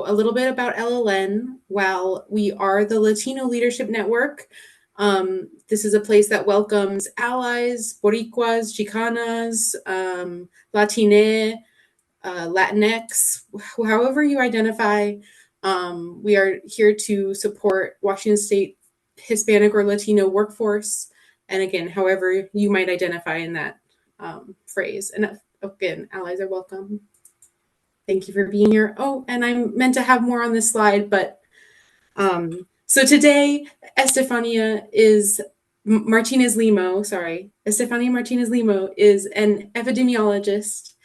So a little bit about LLN. While we are the Latino Leadership Network, this is a place that welcomes allies, Boricuas, Chicanas, Latine, Latinx, however you identify. We are here to support Washington State Hispanic or Latino workforce. And again, however you might identify in that phrase. And again, allies are welcome. Thank you for being here. Oh, and I'm meant to have more on this slide, but so today, Estefania is Martinez Limo, sorry, Estefania Martinez Limo is an epidemiologist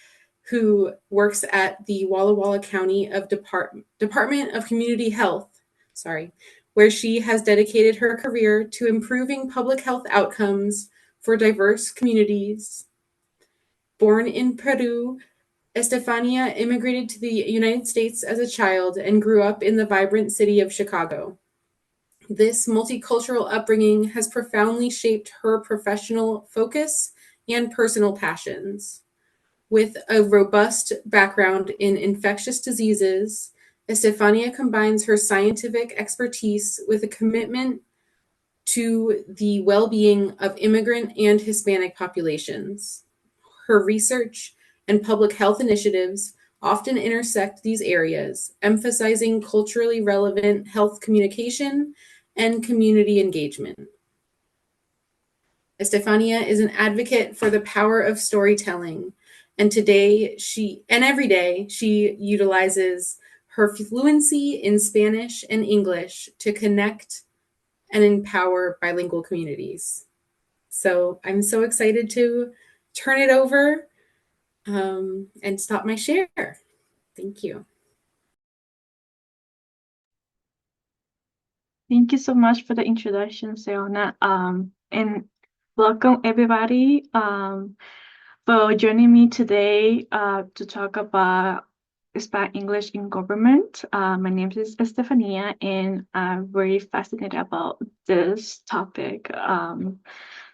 who works at the Walla County of Department of Community Health, sorry, where she has dedicated her career to improving public health outcomes for diverse communities. Born in Peru, Estefania immigrated to the United States as a child and grew up in the vibrant city of Chicago. This multicultural upbringing has profoundly shaped her professional focus and personal passions. With a robust background in infectious diseases, Estefania combines her scientific expertise with a commitment to the well-being of immigrant and Hispanic populations. Her research and public health initiatives often intersect these areas, emphasizing culturally relevant health communication and community engagement. Estefania is an advocate for the power of storytelling, and every day she utilizes her fluency in Spanish and English to connect and empower bilingual communities. So I'm so excited to turn it over and stop my share. Thank you. Thank you so much for the introduction, Seona. And welcome everybody for joining me today to talk about English in government. My name is Estefania, and I'm very fascinated about this topic.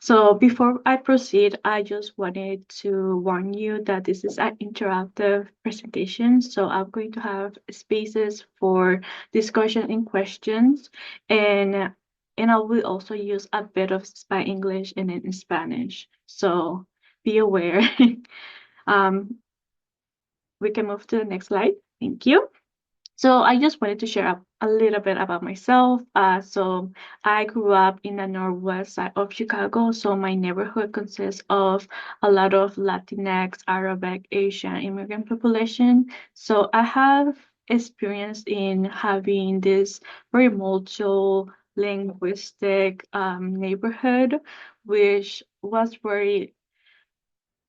So before I proceed, I just wanted to warn you that this is an interactive presentation. So I'm going to have spaces for discussion and questions, and I will also use a bit of English and then Spanish. So be aware. We can move to the next slide. Thank you. So I just wanted to share a little bit about myself. So I grew up in the northwest side of Chicago. So my neighborhood consists of a lot of Latinx, Arabic, Asian immigrant population. So I have experience in having this very multi-linguistic neighborhood, which was very,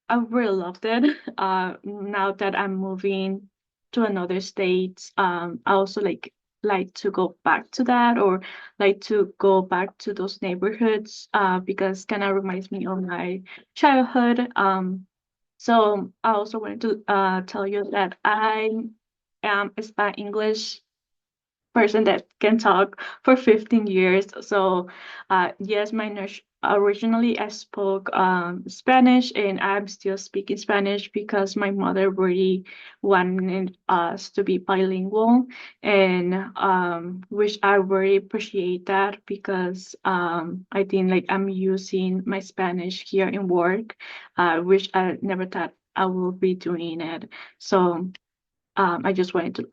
I really loved it. Now that I'm moving to another state, I also like to go back to that, or like to go back to those neighborhoods because kind of reminds me of my childhood. So I also wanted to tell you that I am a Spanish English person that can talk for 15 years. So, yes, originally I spoke Spanish, and I'm still speaking Spanish because my mother really wanted us to be bilingual, and which I really appreciate that because I think like I'm using my Spanish here in work, which I never thought I would be doing it. So I just wanted to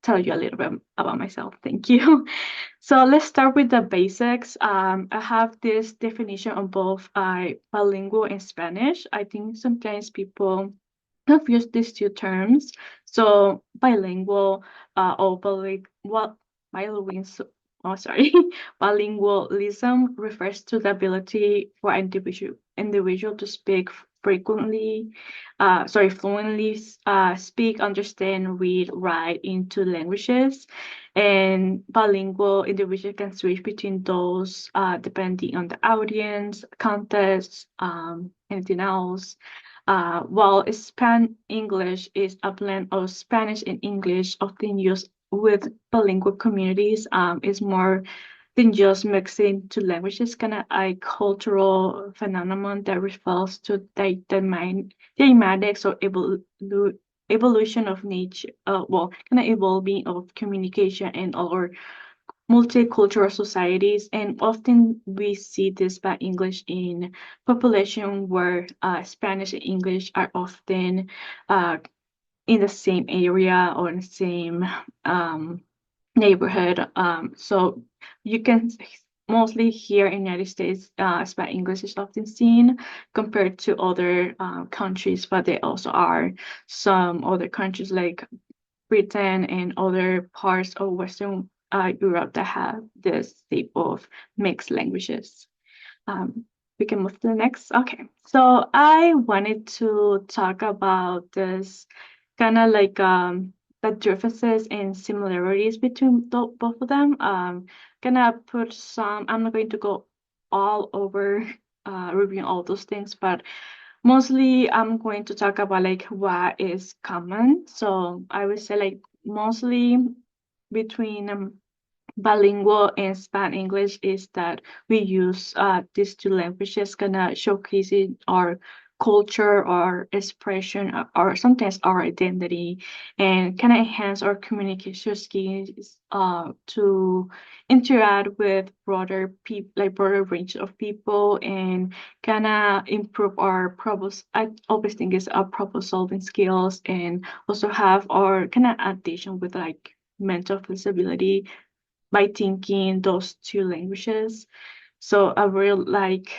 tell you a little bit about myself. Thank you. So let's start with the basics. I have this definition on both bilingual and Spanish. I think sometimes people confuse these two terms. So bilingual or bilingualism, oh sorry, bilingualism refers to the ability for individual to speak fluently, speak, understand, read, write into languages. And bilingual individual can switch between those depending on the audience, context, anything else. While English is a blend of Spanish and English, often used with bilingual communities, is more than just mixing two languages, kind of a cultural phenomenon that refers to the dynamics or evolution of nature, well, kind of evolving of communication and our multicultural societies, and often we see this by English in population where Spanish and English are often uh, in the same area or in the same neighborhood. So you can mostly here in the United States, Spanish English is often seen compared to other countries, but there also are some other countries like Britain and other parts of Western Europe that have this type of mixed languages. Um, we can move to the next. Okay, so I wanted to talk about this kind of like the differences and similarities between both of them. Gonna put some. I'm not going to go all over reviewing all those things, but mostly I'm going to talk about like what is common. So I would say like mostly between bilingual and Spanish English is that we use these two languages kind of showcasing our culture or expression or sometimes our identity and kind of enhance our communication skills to interact with broader people like broader range of people and kind of improve our problem. I always think it's our problem solving skills and also have our kind of addition with like mental flexibility by thinking those two languages. So I really like,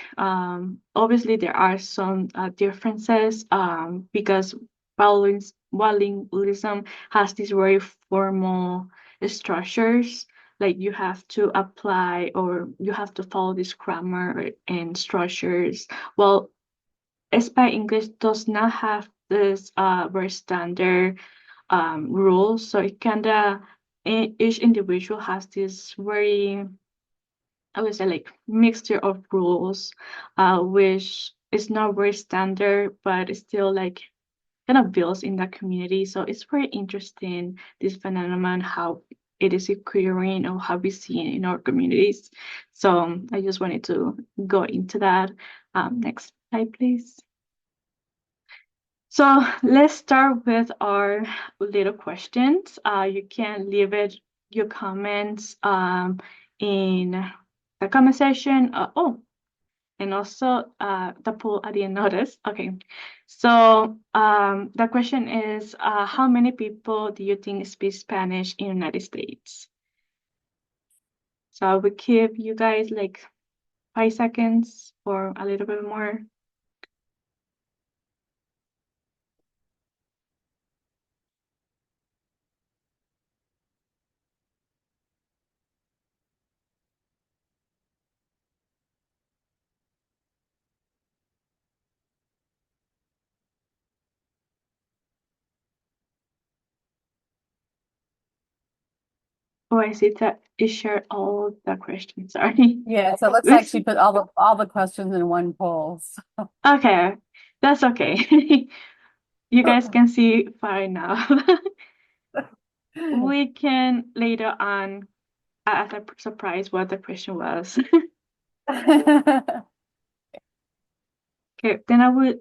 obviously there are some differences because bilingualism has these very formal structures. Like you have to apply or you have to follow this grammar and structures. Well, Spanish English does not have this very standard rules. So it kind of each individual has this very, I would say, like mixture of rules, which is not very standard, but it's still like kind of builds in that community. So it's very interesting this phenomenon how it is occurring or how we see it in our communities. So I just wanted to go into that. Next slide, please. So let's start with our little questions. You can leave it your comments in the comment section. And also the poll I didn't notice. Okay, so the question is, how many people do you think speak Spanish in the United States? So I will give you guys like 5 seconds or a little bit more. Oh, I see that it shared all the questions. Sorry. Yeah, so let's Let's actually put all the questions in one poll. Okay, that's okay. You guys can see fine now. We can later on as a surprise what the question was. Okay, then I would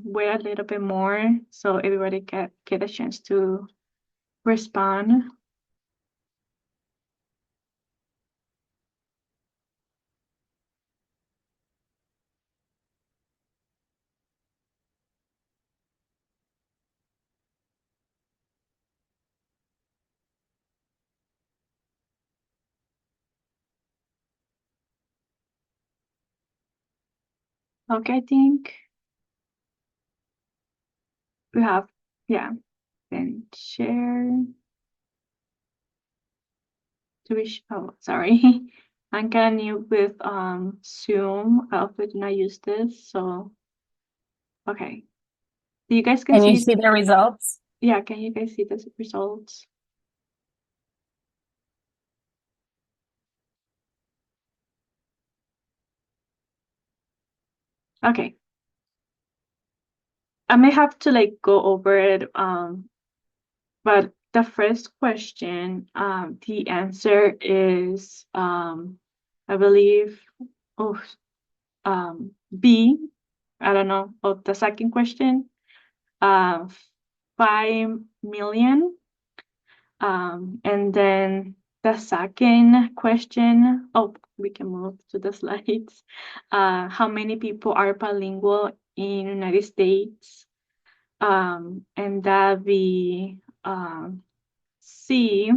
wait a little bit more so everybody get a chance to respond. Okay, I think we have, yeah, then share. Oh, sorry. I'm kind of new with Zoom. I also did not use this, so okay. You guys can Can you see, see the results? yeah, can you guys see the results? Okay. I may have to like go over it, but the first question, the answer is I believe, oh, B. I don't know. Oh, the second question, 5 million. And then the second question, oh, we can move to the slides. How many people are bilingual in United States? And that we see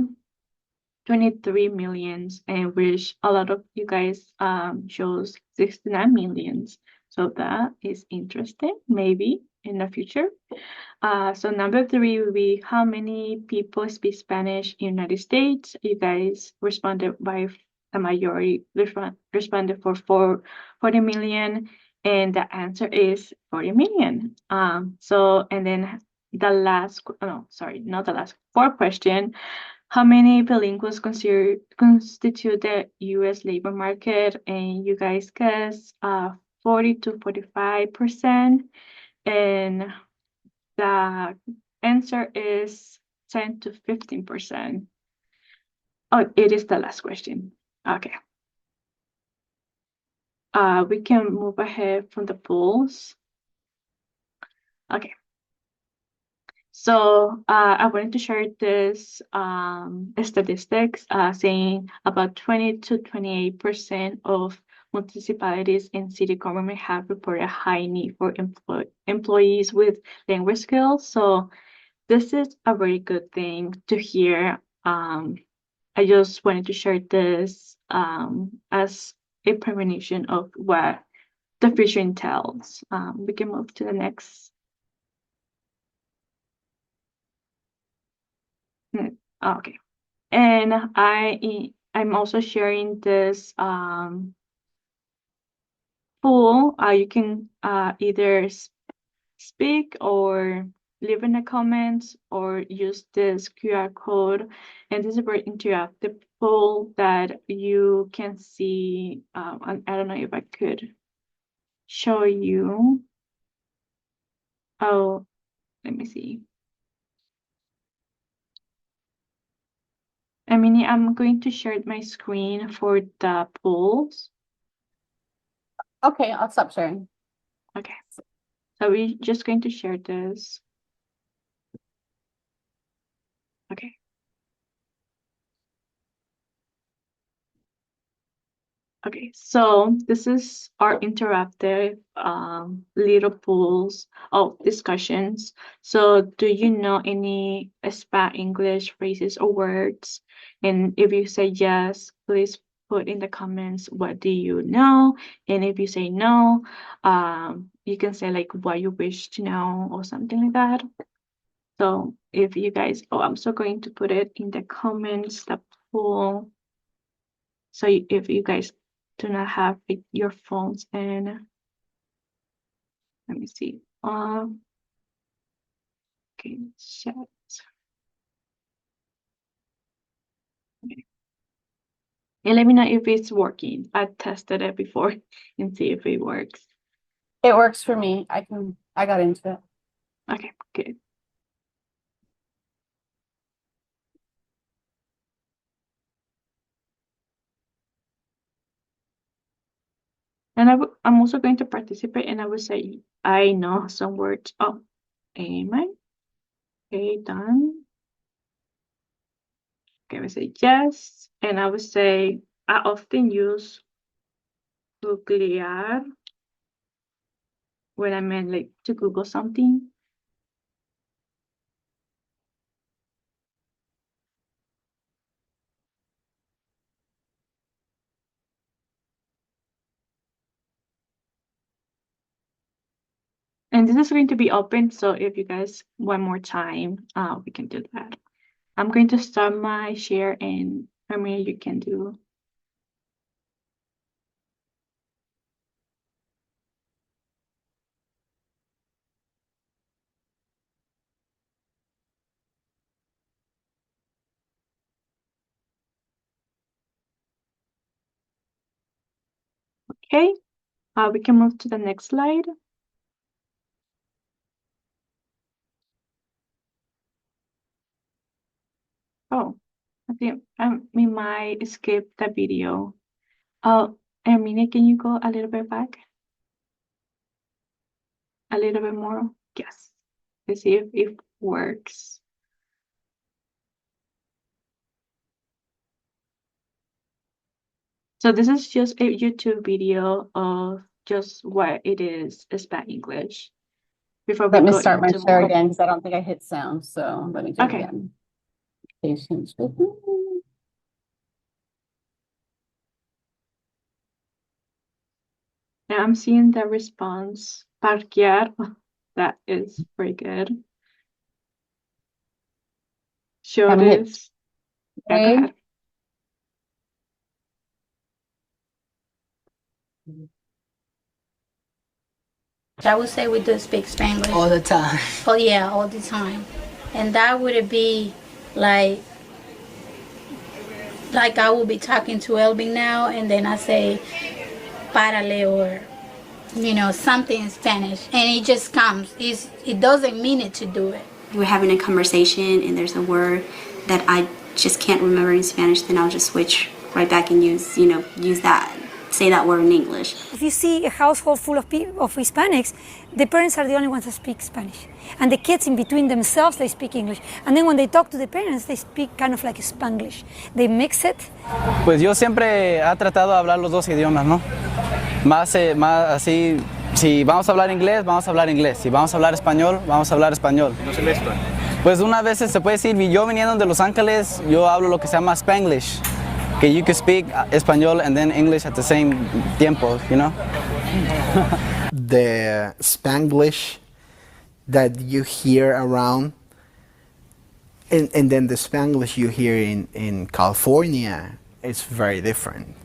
23 millions, and which a lot of you guys shows 69 millions. So that is interesting, maybe in the future. So number 3 will be how many people speak Spanish in United States? You guys responded by the majority responded for 40 million, and the answer is 40 million. So and then the last, no, sorry, not the last, fourth question. How many bilinguals constitute the U.S. labor market? And you guys guess 40 to 45%. And the answer is 10 to 15%. Oh, it is the last question. Okay. We can move ahead from the polls. Okay. So I wanted to share this statistics saying about 20 to 28% of municipalities and city government have reported a high need for employees with language skills. So this is a very good thing to hear. I just wanted to share this as a premonition of what the future entails. We can move to the next. Okay. And I'm also sharing this poll. You can either speak or leave in the comments or use this QR code. And this is a very interactive poll that you can see. I don't know if I could show you. Oh, let me see. I mean, I'm going to share my screen for the polls. Okay, I'll stop sharing. Okay. So we're just going to share this. Okay. Okay, so this is our interactive little pools of discussions. So do you know any spa English phrases or words? And if you say yes, please put in the comments what do you know. And if you say no, you can say like what you wish to know or something like that. So if you guys, oh, I'm still going to put it in the comments, the poll. So if you guys do not have your phones in, let me see. Okay, chat. Okay. And let me know if it's working. I tested it before and see if it works. It works for me. I got into it. Okay, good. And I'm also going to participate, and I will say I know some words. Oh, am I? Okay, done. Okay, I will say yes, and I will say I often use googlear when I meant like to Google something. And this is going to be open, so if you guys want more time, we can do that. I'm going to start my share, and Amir, you can do. Okay, we can move to the next slide. Oh, I think we might skip the video. Oh, Amina, can you go a little bit back? A little bit more? Yes. Let's see if works. So this is just a YouTube video of just what it is Spanglish. Before we Let me go start my into share more. again because I don't think I hit sound. So let me do it Okay. again. Patience with me. Now I'm seeing the response. Parquear. That is pretty good. I'm gonna hit Chores. Yeah, go play. ahead. I would say we do speak Spanglish. All the time. Oh yeah, all the time. And that would be like I will be talking to Elvin now, and then I say "párale" or something in Spanish, and it just comes. It doesn't mean it to do it. We're having a conversation and there's a word that I just can't remember in Spanish, then I'll just switch right back and use that, say that word in English. If you see a household full of Hispanics, the parents are the only ones that speak Spanish. And the kids in between themselves, they speak English. And then when they talk to the parents, they speak kind of like Spanglish. They mix it. Pues yo siempre he tratado de hablar los dos idiomas, ¿no? Más así, si vamos a hablar inglés, vamos a hablar inglés. Si vamos a hablar español, vamos a hablar español. ¿No se mezclan? Pues una vez se puede decir, yo viniendo de Los Ángeles, yo hablo lo que se llama Spanglish. Que you can speak español and then English at the same tiempo, you know? The Spanglish that you hear around, and then the Spanglish you hear in California is very different.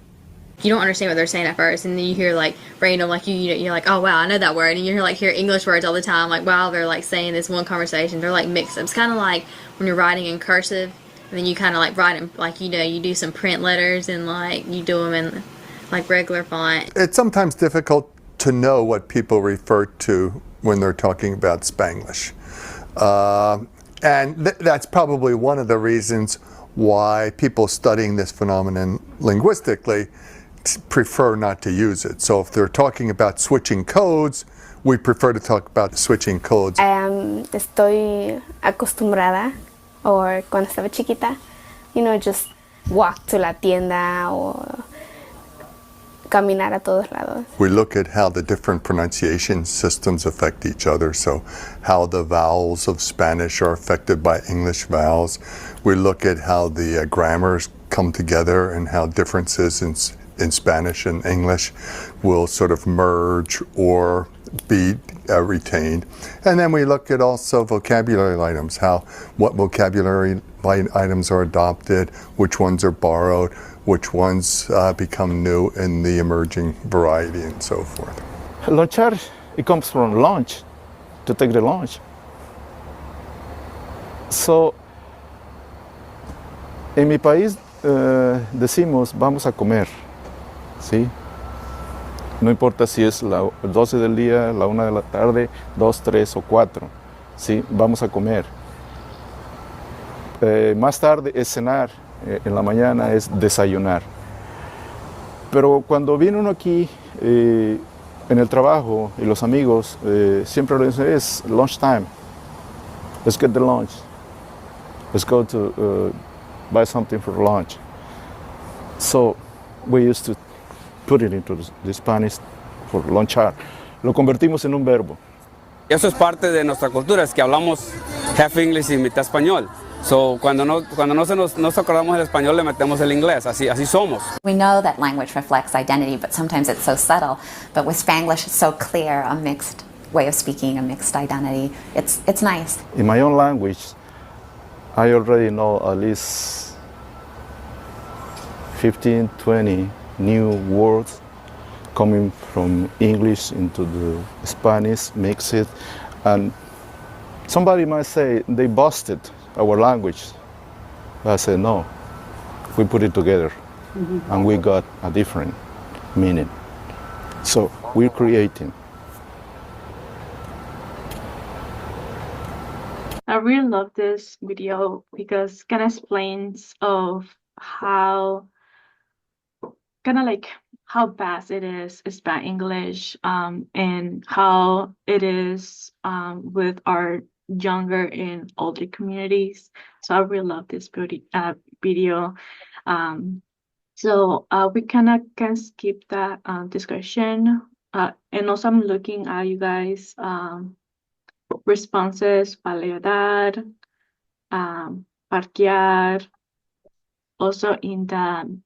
You don't understand what they're saying at first, and then you hear like random, like you're like, oh wow, I know that word, and you hear English words all the time, like wow, they're like saying this one conversation, they're like mixed up. It's kind of like when you're writing in cursive, and then you kind of like write in, like you do some print letters and like you do them in like regular font. It's sometimes difficult to know what people refer to when they're talking about Spanglish, and that's probably one of the reasons why people studying this phenomenon linguistically prefer not to use it. So if they're talking about switching codes, we prefer to talk about switching codes. Estoy acostumbrada, or cuando estaba chiquita, just walk to la tienda or caminar a todos lados. We look at how the different pronunciation systems affect each other, so how the vowels of Spanish are affected by English vowels. We look at how the grammars come together and how differences in Spanish and English will sort of merge or be retained. And then we look at also vocabulary items, what vocabulary items are adopted, which ones are borrowed, which ones become new in the emerging variety, and so forth. Lunchar, it comes from lunch, to take the lunch. So, en mi país decimos vamos a comer, ¿sí? No importa si es las 12 del día, la 1 de la tarde, 2, 3 o 4, ¿sí? Vamos a comer. Más tarde es cenar, en la mañana es desayunar. Pero cuando viene uno aquí, en el trabajo y los amigos, siempre lo dicen, es lunch time. Let's get the lunch. Let's go to buy something for lunch. So we used to put it into the Spanish for lunchar. Lo convertimos en un verbo. Eso es parte de nuestra cultura, es que hablamos half English y mitad español. So, cuando no nos acordamos del español, le metemos el inglés. Así somos. We know that language reflects identity, but sometimes it's so subtle. But with Spanglish, it's so clear, a mixed way of speaking, a mixed identity. It's nice. In my own language, I already know at least 15, 20 new words coming from English into the Spanish, mix it. And somebody might say they busted our language. I said, no, we put it together and we got a different meaning. So we're creating. I really love this video because it kind of explains of how how vast it is Spanglish, and how it is with our younger and older communities. So I really love this video. So we kind of can skip that discussion. And also I'm looking at you guys responses, validar, parquear. Also in the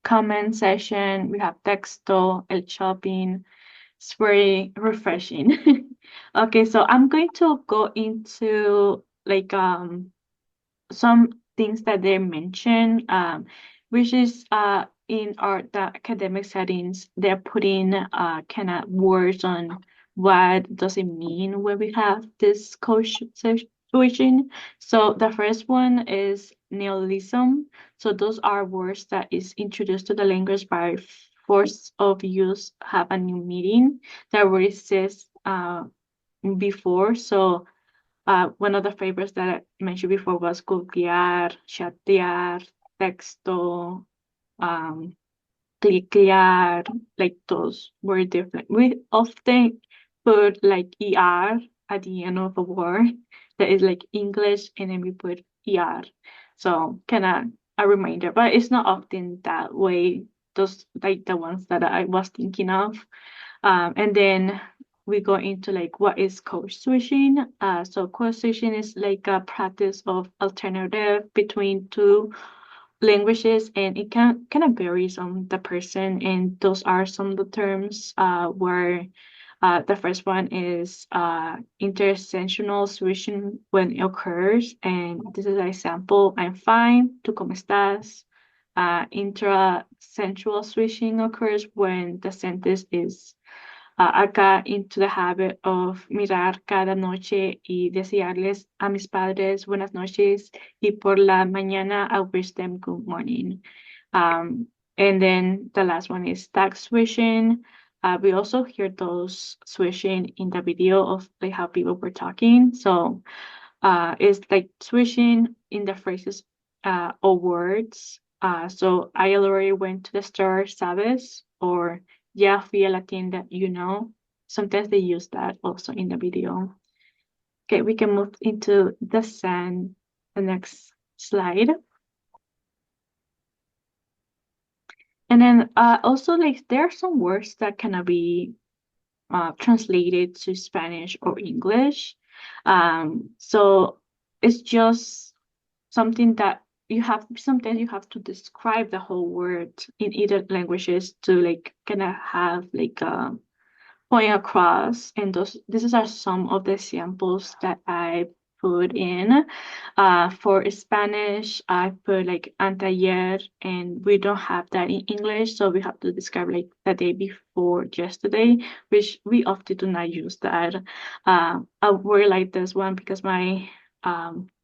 comment section, we have texto, el shopping. It's very refreshing. Okay, so I'm going to go into like some things that they mention, which is in the academic settings, they're putting kind of words on what does it mean when we have this situation. So the first one is neologism. So those are words that is introduced to the language by force of use, have a new meaning that already exists before. So one of the favorites that I mentioned before was googlear, chatear, texto, cliquear, like those were different. We often put like ER at the end of a word that is like English, and then we put ER. So kind of a reminder, but it's not often that way. Those like the ones that I was thinking of. And then we go into like what is code switching. So code switching is like a practice of alternative between two languages, and it can kind of varies on the person. And those are some of the terms where the first one is intersectional switching when it occurs. And this is an example: I'm fine, ¿tú cómo estás? Intrasensual switching occurs when the sentence is I got into the habit of mirar cada noche y desearles a mis padres buenas noches, y por la mañana I wish them good morning. And then the last one is tag switching. We also hear those switching in the video of like how people were talking. So it's like switching in the phrases or words. So I already went to the store, ¿sabes? Or ya fui a la tienda, you know. Sometimes they use that also in the video. Okay, we can move into the next slide. And then also like there are some words that cannot be translated to Spanish or English. So it's just something that sometimes you have to describe the whole word in either languages to like kind of have like a point across. And these are some of the examples that I put in. For Spanish, I put like anteayer, and we don't have that in English, so we have to describe like the day before yesterday, which we often do not use that. I really like this one because my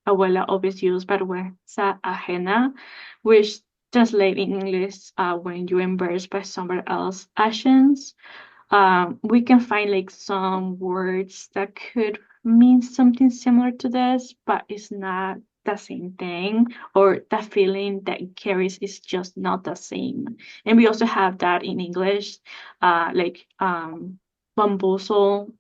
abuela always used vergüenza ajena, which translate in English when you're embarrassed by somebody else's actions. We can find like some words that could mean something similar to this, but it's not the same thing, or the feeling that it carries is just not the same. And we also have that in English, like bamboozle,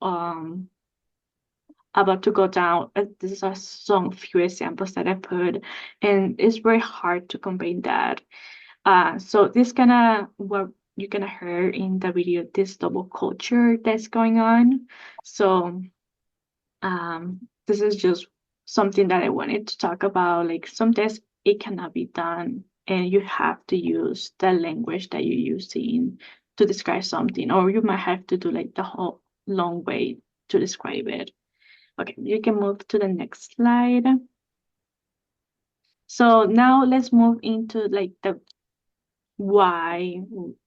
about to go down. These are some few examples that I put, and it's very hard to combine that. So this kind of what you can hear in the video, this double culture that's going on. So this is just something that I wanted to talk about. Like sometimes it cannot be done, and you have to use the language that you're using to describe something, or you might have to do like the whole long way to describe it. Okay, you can move to the next slide. So now let's move into like the why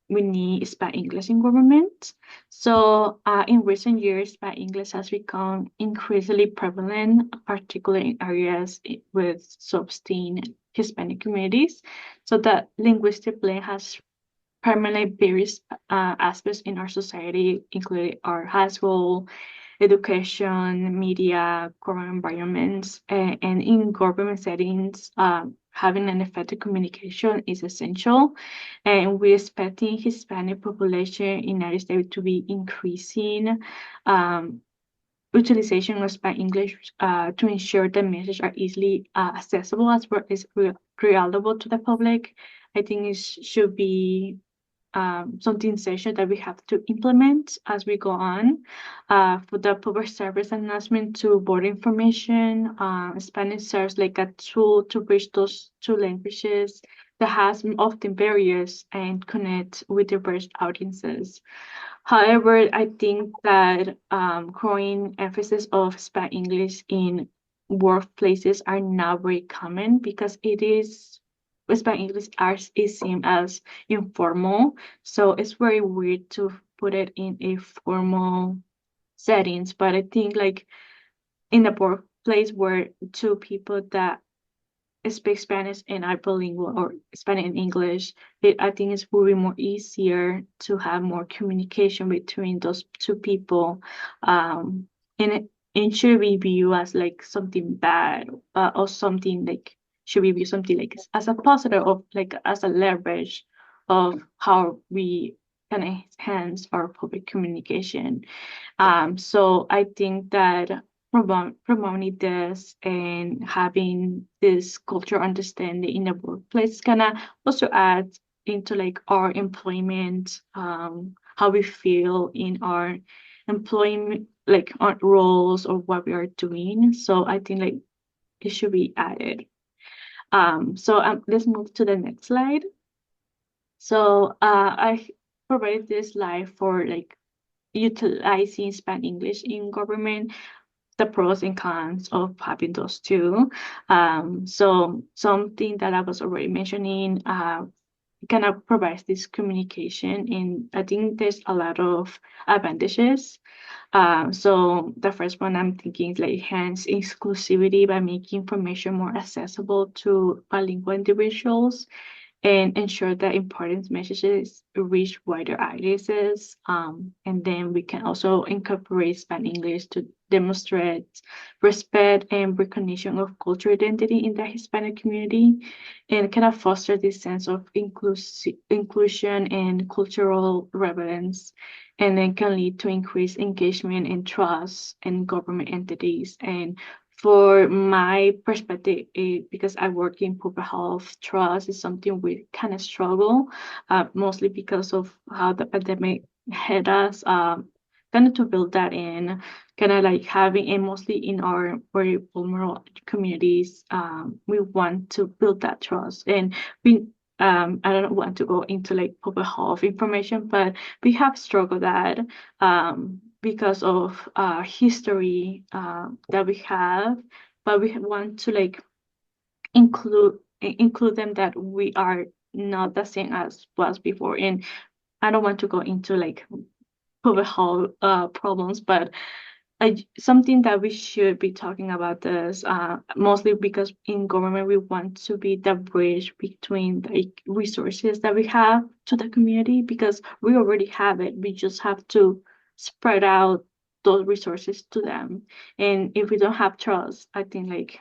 we need Spanglish in government. So in recent years, Spanglish has become increasingly prevalent, particularly in areas with substandard Hispanic communities. So the linguistic blend has primarily various aspects in our society, including our household, education, media, government environments, and in government settings, having an effective communication is essential. And we're expecting Hispanic population in the United States to be increasing. utilization of Spanglish to ensure the messages are easily accessible as well as reliable to the public. I think it should be something essential that we have to implement as we go on. For the public service announcement to board information, Spanish serves like a tool to bridge those two languages that has often barriers and connect with diverse audiences. However, I think that growing emphasis of Spanglish in workplaces are not very common because Spanglish is seen as informal, so it's very weird to put it in a formal settings. But I think like in a workplace where two people that speak Spanish and are bilingual or Spanish and English, I think it's will be more easier to have more communication between those two people. And it should be viewed as like something bad or something like should be viewed something like as a positive of like as a leverage of how we can enhance our public communication. So I think that promoting this and having this cultural understanding in the workplace kind of also add into like our employment, how we feel in our employment, like our roles or what we are doing. So I think like it should be added. So let's move to the next slide. So I provided this slide for like utilizing Spanglish in government, the pros and cons of having those two. So something that I was already mentioning kind of provides this communication, and I think there's a lot of advantages. So the first one I'm thinking is like enhance exclusivity by making information more accessible to bilingual individuals and ensure that important messages reach wider audiences. And then we can also incorporate Spanglish to demonstrate respect and recognition of cultural identity in the Hispanic community and kind of foster this sense of inclusion and cultural relevance, and then can lead to increased engagement and trust in government entities. And for my perspective, because I work in public health, trust is something we kind of struggle, mostly because of how the pandemic hit us, kind of to build that in, kind of like having, and mostly in our very vulnerable communities, we want to build that trust. And we, I don't want to go into like public health information, but we have struggled that, because of history that we have, but we want to like include them that we are not the same as was before. And I don't want to go into like public health problems, but something that we should be talking about this, mostly because in government we want to be the bridge between the resources that we have to the community, because we already have it. We just have to spread out those resources to them. And if we don't have trust, I think like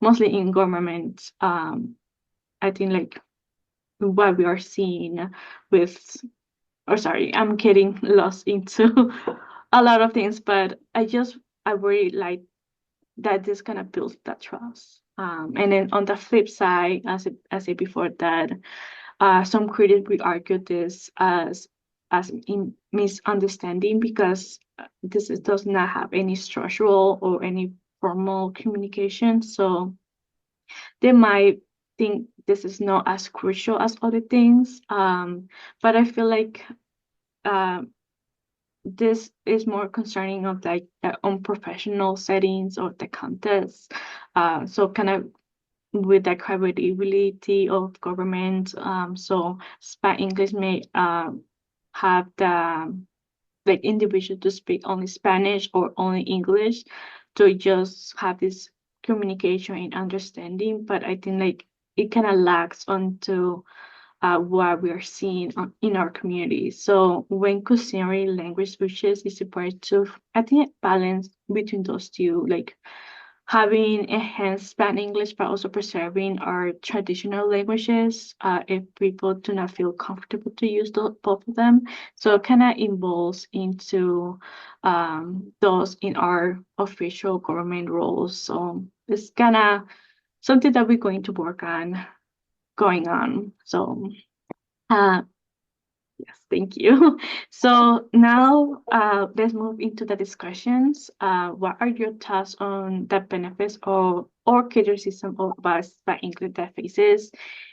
mostly in government, I think like what we are seeing with, or sorry, I'm getting lost into a lot of things, but I really like that this kind of builds that trust. And then on the flip side, as I said before, that some critics will argue this as in misunderstanding, because this does not have any structural or any formal communication. So they might think this is not as crucial as other things. But I feel like this is more concerning of like the unprofessional settings or the context. So kind of with the credibility of government. So Spanglish may have the like individual to speak only Spanish or only English to just have this communication and understanding. But I think like it kind of lacks onto what we are seeing in our community. So when considering language switches, it's important to, I think, balance between those two, like having enhanced Spanglish, but also preserving our traditional languages if people do not feel comfortable to use both of them. So it kind of involves into those in our official government roles. So it's kind of something that we're going to work on going on. So yes, thank you. So now let's move into the discussions. What are your thoughts on the benefits or criticism of English that faces?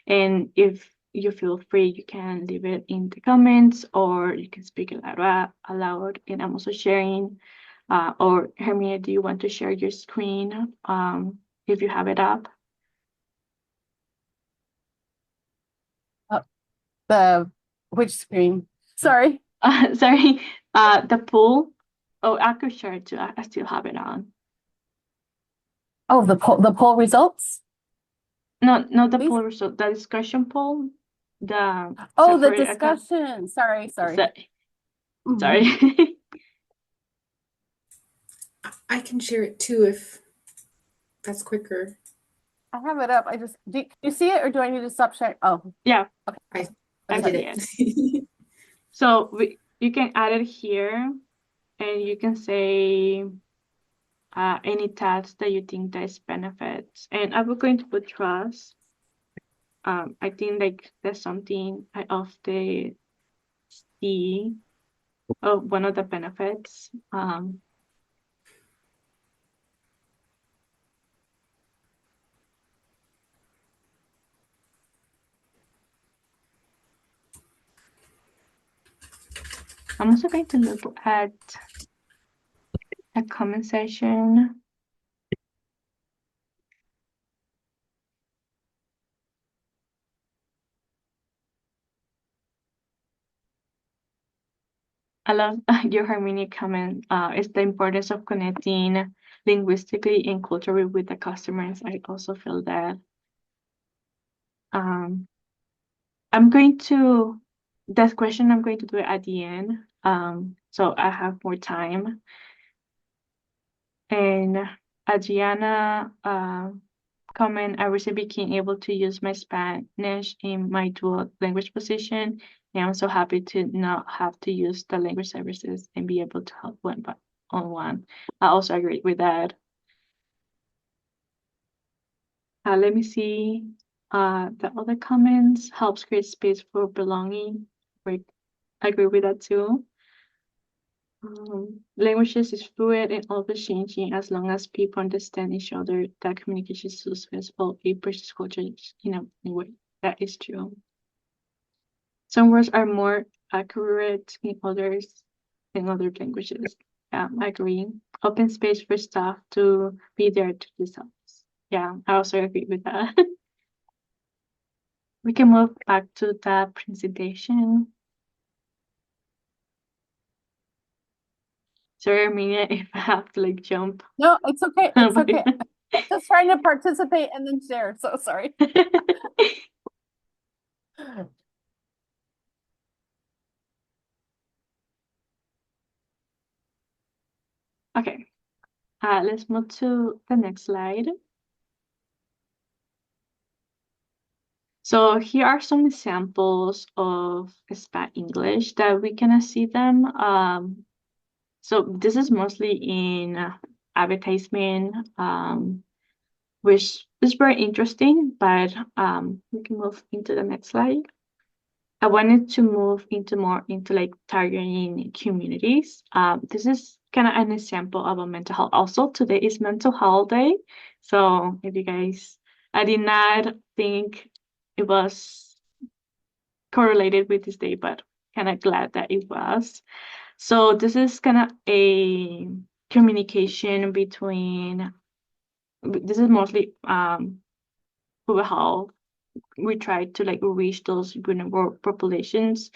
And if you feel free, you can leave it in the comments or you can speak it aloud. And I'm also sharing, or Hermia, do you want to share your screen if you have it up? Which screen? Sorry. Sorry, the poll. Oh, I could share it too. I still have it on. Oh, the poll results? No, not the poll result. The discussion poll. The discussion. Sorry. Sorry. I can share it too if that's quicker. I have it up. Do you see it or do I need to stop sharing? Oh, yeah. Okay. I did it. So you can add it here, and you can say any task that you think that is benefits. And I'm going to put trust. I think like that's something I often see of one of the benefits. I'm also going to look at a comment section. I love your Harmony comment. It's the importance of connecting linguistically and culturally with the customers. I also feel that. That question I'm going to do it at the end. So I have more time. And Adriana comment, I recently became able to use my Spanish in my dual language position. And I'm so happy to not have to use the language services and be able to help one-on-one. I also agree with that. Let me see the other comments. Helps create space for belonging. I agree with that too. Languages is fluid and always changing. As long as people understand each other, that communication is successful. It bridges culture in a way. That is true. Some words are more accurate in other languages. I agree. Open space for staff to be there to themselves. Yeah, I also agree with that. We can move back to the presentation. Sorry, Armenia, if I have to like jump. No, it's okay. It's okay. I'm just trying to participate and then share. So sorry. Okay, let's move to the next slide. So here are some examples of Spanglish that we can see them. So this is mostly in advertisement, which is very interesting, but we can move into the next slide. I wanted to move more into like targeting communities. This is kind of an example of a mental health. Also, today is Mental Health Day. So if you guys, I did not think it was correlated with this day, but kind of glad that it was. So this is kind of a communication between, this is mostly how we try to like reach those vulnerable populations,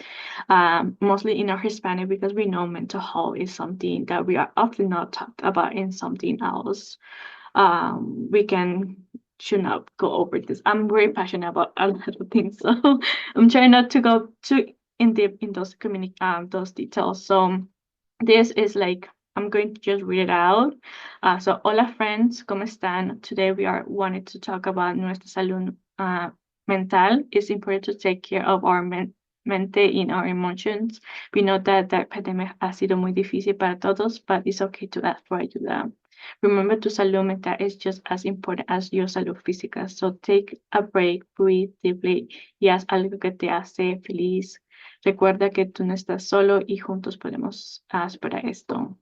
mostly in our Hispanic, because we know mental health is something that we are often not talked about in something else. Should not go over this. I'm very passionate about a lot of things, so I'm trying not to go too in deep in those details. So this is like I'm going to just read it out. So, hola friends, ¿cómo están? Today we are wanted to talk about nuestra salud mental. It's important to take care of our mente in our emotions. We know that the epidemic ha sido muy difícil para todos, but it's okay to ask for ayuda. Remember, tu salud mental is just as important as your salud física. So take a break, breathe deeply y haz algo que te hace feliz. Recuerda que tú no estás solo y juntos podemos superar esto.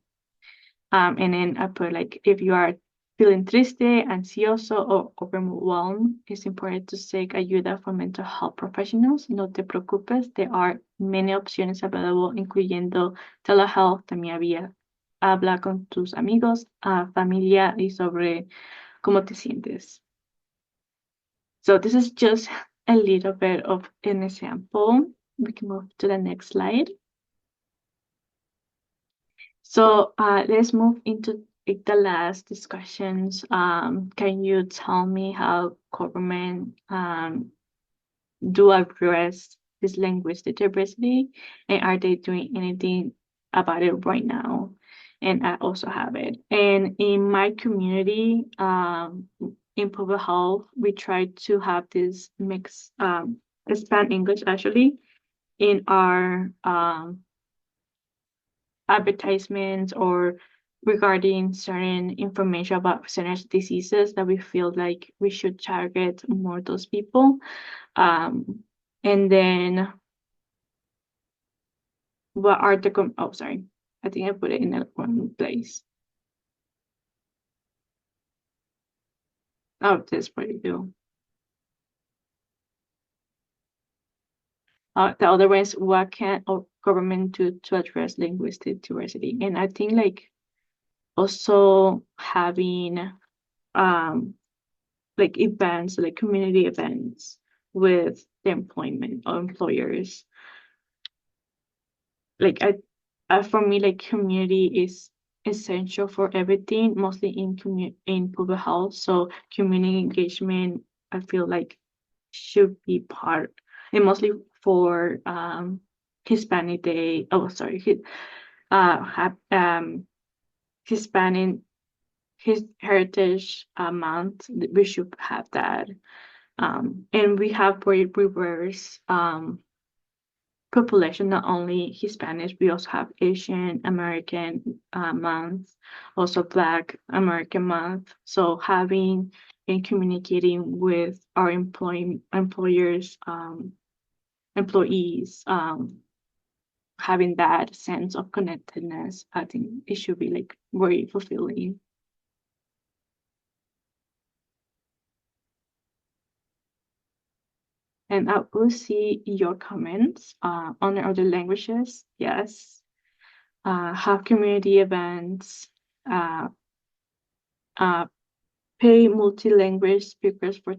And then I put like, if you are feeling triste, ansioso, or overwhelmed, it's important to seek ayuda from mental health professionals. No te preocupes, there are many options available, incluyendo telehealth, también habla con tus amigos, familia y sobre cómo te sientes. So this is just a little bit of an example. We can move to the next slide. So let's move into the last discussions. Can you tell me how government do address this linguistic diversity, and are they doing anything about it right now? And I also have it. And in my community, in public health, we try to have this mix, Spanish English actually, in our advertisements or regarding certain information about certain diseases that we feel like we should target more those people. And then what are the, oh, sorry, I think I put it in the wrong place. Oh, this is what you do. The other one is what can government do to address linguistic diversity? And I think like also having like events, like community events with the employment or employers. Like for me, like community is essential for everything, mostly in public health. So community engagement, I feel like should be part, and mostly for Hispanic Day. Oh, sorry, Hispanic Heritage Month. We should have that, and we have very diverse population, not only Hispanics, we also have Asian American month, also Black American month. So having and communicating with our employers, employees, having that sense of connectedness, I think it should be like very fulfilling. And I will see your comments on the other languages. Yes. Have community events. Pay multilingual speakers for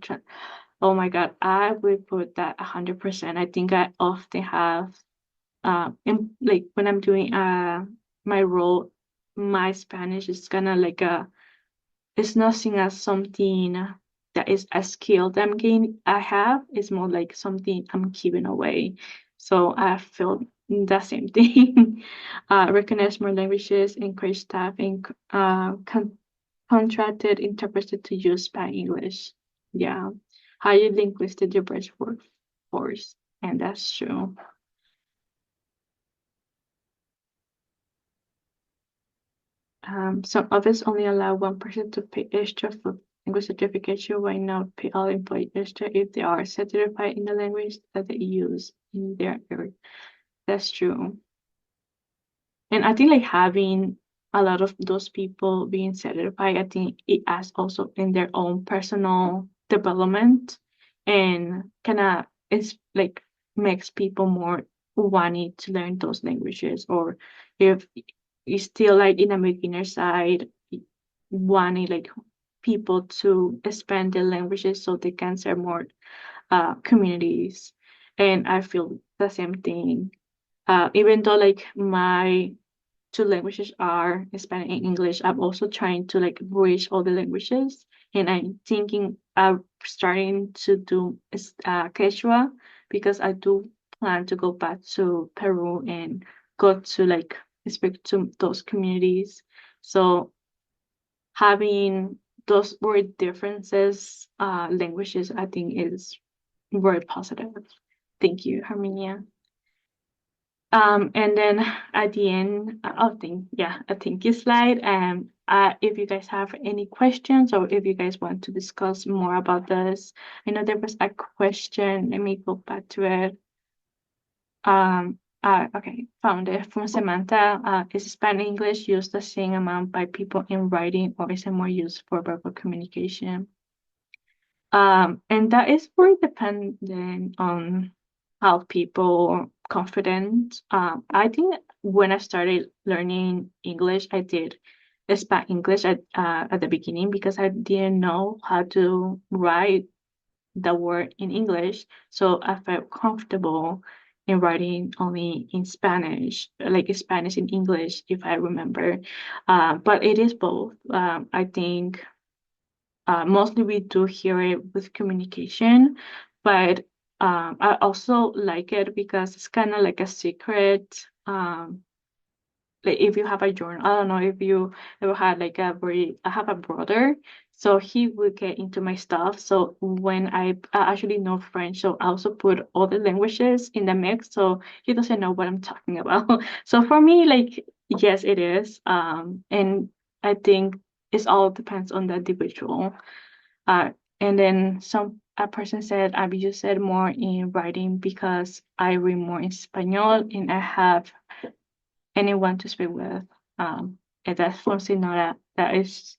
oh my God, I would put that 100%. I think I often have, like when I'm doing my role, my Spanish is kind of like it's not seen as something that is a skill that I have. It's more like something I'm giving away. So I feel the same thing. Recognize more languages, encourage staff, and contracted interpreters to use Spanglish. Yeah, highly linguistic diverse workforce, and that's true. Some offices only allow one person to pay extra for language certification. Why not pay all employees extra if they are certified in the language that they use in their area? That's true. And I think like having a lot of those people being certified, I think it adds also in their own personal development, and kind of it's like makes people more wanting to learn those languages, or if you're still like in a beginner side, wanting like people to expand their languages so they can serve more communities. And I feel the same thing. Even though like my two languages are Spanish and English, I'm also trying to like bridge all the languages, and I'm thinking of starting to do Quechua, because I do plan to go back to Peru and go to like speak to those communities. So having those word differences, languages, I think is very positive. Thank you, Herminia. And then at the end, a thank you slide. If you guys have any questions or if you guys want to discuss more about this, I know there was a question. Let me go back to it. Okay, found it from Samantha. Is Spanish English used the same amount by people in writing, or is it more used for verbal communication? And that is very dependent on how people confident. I think when I started learning English, I did Spanish English at the beginning because I didn't know how to write the word in English. So I felt comfortable in writing only in Spanish, like Spanish in English, if I remember. But it is both. I think mostly we do hear it with communication, but I also like it because it's kind of like a secret. Like if you have a journal, I don't know if you ever had like I have a brother, so he would get into my stuff. So when I actually know French, so I also put all the languages in the mix, so he doesn't know what I'm talking about. So for me, like, yes, it is. And I think it all depends on the individual. And then a person said I've used it more in writing because I read more in Espanol and I have anyone to speak with. And that's something that is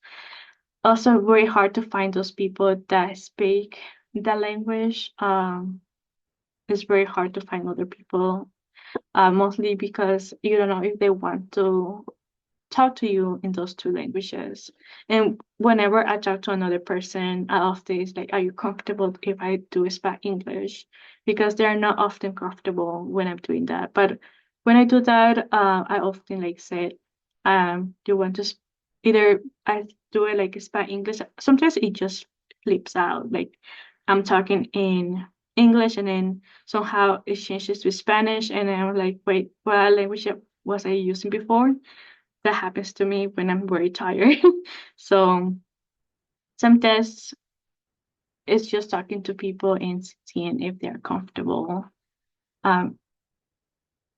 also very hard to find those people that speak the language. It's very hard to find other people, mostly because you don't know if they want to talk to you in those two languages. And whenever I talk to another person, I often is like, are you comfortable if I do speak English? Because they're not often comfortable when I'm doing that. But when I do that, I often like say, do you want to either I do it like speak English. Sometimes it just flips out. Like I'm talking in English and then somehow it changes to Spanish and then I'm like, wait, what language was I using before? That happens to me when I'm very tired. So sometimes it's just talking to people and seeing if they're comfortable. And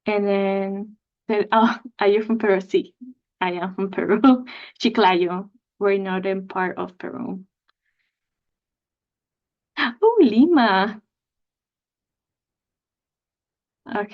then are you from Peru? Sí, I am from Peru. Chiclayo, we're northern part of Peru. Oh, Lima. Okay.